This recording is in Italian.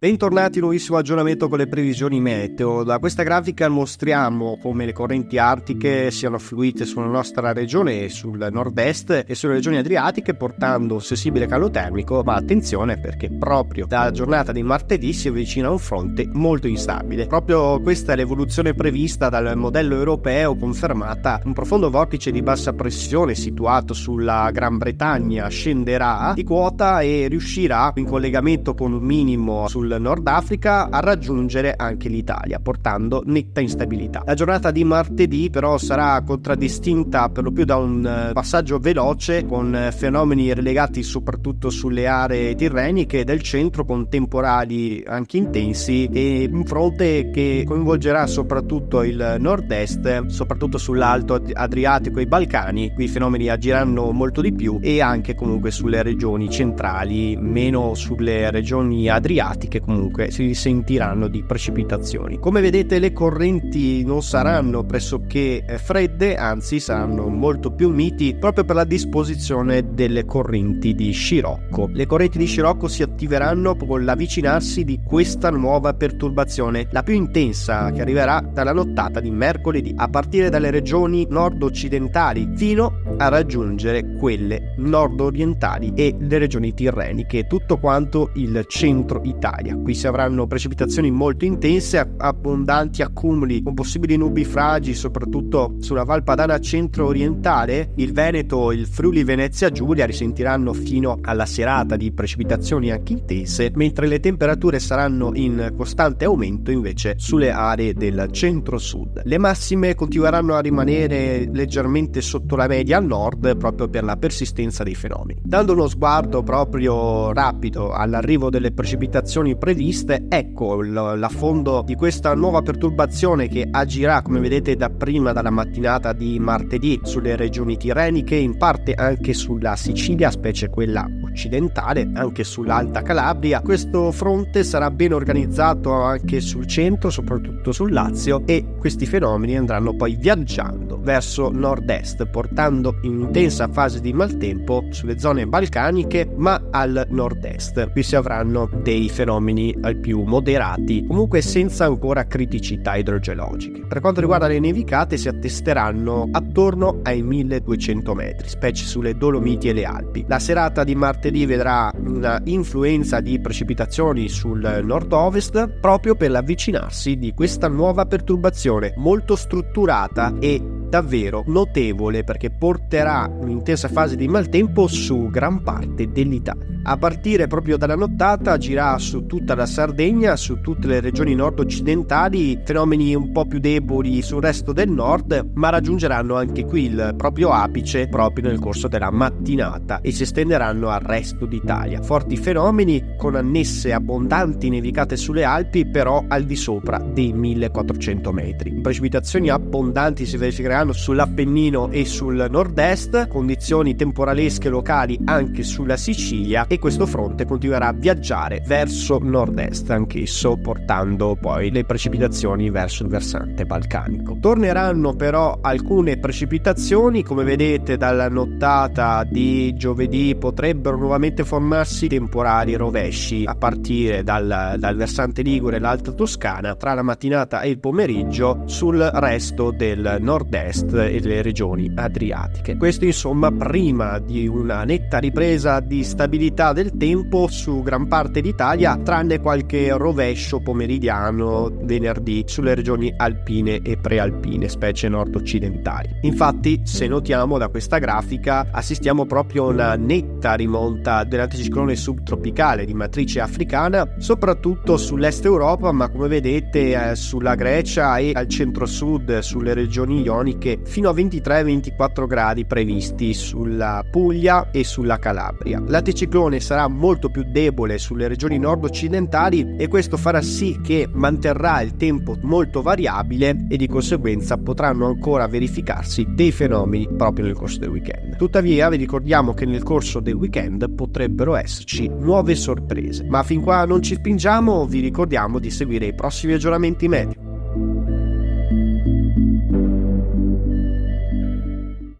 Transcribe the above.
Bentornati, nuovissimo aggiornamento con le previsioni meteo. Da questa grafica mostriamo come le correnti artiche siano affluite sulla nostra regione, sul nord-est e sulle regioni adriatiche, portando un sensibile calo termico, ma attenzione perché proprio dalla giornata di martedì si avvicina un fronte molto instabile. Proprio questa è l'evoluzione prevista dal modello europeo, confermata. Un profondo vortice di bassa pressione situato sulla Gran Bretagna scenderà di quota e riuscirà, in collegamento con un minimo sul Nord Africa, a raggiungere anche l'Italia, portando netta instabilità. La giornata di martedì però sarà contraddistinta per lo più da un passaggio veloce, con fenomeni relegati soprattutto sulle aree tirreniche del centro, con temporali anche intensi, e un fronte che coinvolgerà soprattutto il nord-est, soprattutto sull'alto Adriatico e i Balcani. Qui i fenomeni agiranno molto di più, e anche comunque sulle regioni centrali, meno sulle regioni adriatiche. Comunque si sentiranno di precipitazioni. Come vedete, le correnti non saranno pressoché fredde, anzi saranno molto più miti, proprio per la disposizione delle correnti di scirocco. Le correnti di scirocco si attiveranno con l'avvicinarsi di questa nuova perturbazione, la più intensa, che arriverà dalla nottata di mercoledì, a partire dalle regioni nord-occidentali fino a raggiungere quelle nord-orientali e le regioni tirreniche, tutto quanto il centro Italia. Qui si avranno precipitazioni molto intense, abbondanti accumuli con possibili nubifragi soprattutto sulla Val Padana centro-orientale. Il Veneto, il Friuli Venezia Giulia risentiranno fino alla serata di precipitazioni anche intense, mentre le temperature saranno in costante aumento invece sulle aree del centro-sud. Le massime continueranno a rimanere leggermente sotto la media al nord, proprio per la persistenza dei fenomeni. Dando uno sguardo proprio rapido all'arrivo delle precipitazioni previste, ecco l'affondo di questa nuova perturbazione che agirà, come vedete, dapprima dalla mattinata di martedì sulle regioni tirreniche, in parte anche sulla Sicilia, specie quella occidentale, anche sull'Alta Calabria. Questo fronte sarà ben organizzato anche sul centro, soprattutto sul Lazio, e questi fenomeni andranno poi viaggiando verso nord-est, portando in intensa fase di maltempo sulle zone balcaniche, ma al nord-est. Qui si avranno dei fenomeni al più moderati, comunque senza ancora criticità idrogeologiche. Per quanto riguarda le nevicate, si attesteranno attorno ai 1200 metri, specie sulle Dolomiti e le Alpi. La serata di martedì vedrà una influenza di precipitazioni sul nord-ovest, proprio per l'avvicinarsi di questa nuova perturbazione molto strutturata e davvero notevole, perché porterà un'intensa fase di maltempo su gran parte dell'Italia. A partire proprio dalla nottata agirà su tutta la Sardegna, su tutte le regioni nord-occidentali, fenomeni un po' più deboli sul resto del nord, ma raggiungeranno anche qui il proprio apice proprio nel corso della mattinata e si estenderanno al resto d'Italia. Forti fenomeni con annesse abbondanti nevicate sulle Alpi, però al di sopra dei 1400 metri. Precipitazioni abbondanti si verificheranno sull'Appennino e sul nord-est, condizioni temporalesche locali anche sulla Sicilia, e questo fronte continuerà a viaggiare verso nord-est anch'esso, portando poi le precipitazioni verso il versante balcanico. Torneranno però alcune precipitazioni, come vedete dalla nottata di giovedì potrebbero nuovamente formarsi temporali rovesci a partire dal versante ligure e l'alta Toscana tra la mattinata e il pomeriggio sul resto del nord-est e delle regioni adriatiche. Questo insomma prima di una netta ripresa di stabilità del tempo su gran parte d'Italia, tranne qualche rovescio pomeridiano venerdì sulle regioni alpine e prealpine, specie nord-occidentali. Infatti, se notiamo da questa grafica, assistiamo proprio a una netta rimonta dell'anticiclone subtropicale di matrice africana, soprattutto sull'est Europa, ma come vedete sulla Grecia e al centro-sud, sulle regioni ioniche, fino a 23-24 gradi previsti sulla Puglia e sulla Calabria. L'anticiclone sarà molto più debole sulle regioni nord-occidentali e questo farà sì che manterrà il tempo molto variabile e di conseguenza potranno ancora verificarsi dei fenomeni proprio nel corso del weekend. Tuttavia vi ricordiamo che nel corso del weekend potrebbero esserci nuove sorprese, ma fin qua non ci spingiamo, vi ricordiamo di seguire i prossimi aggiornamenti meteo.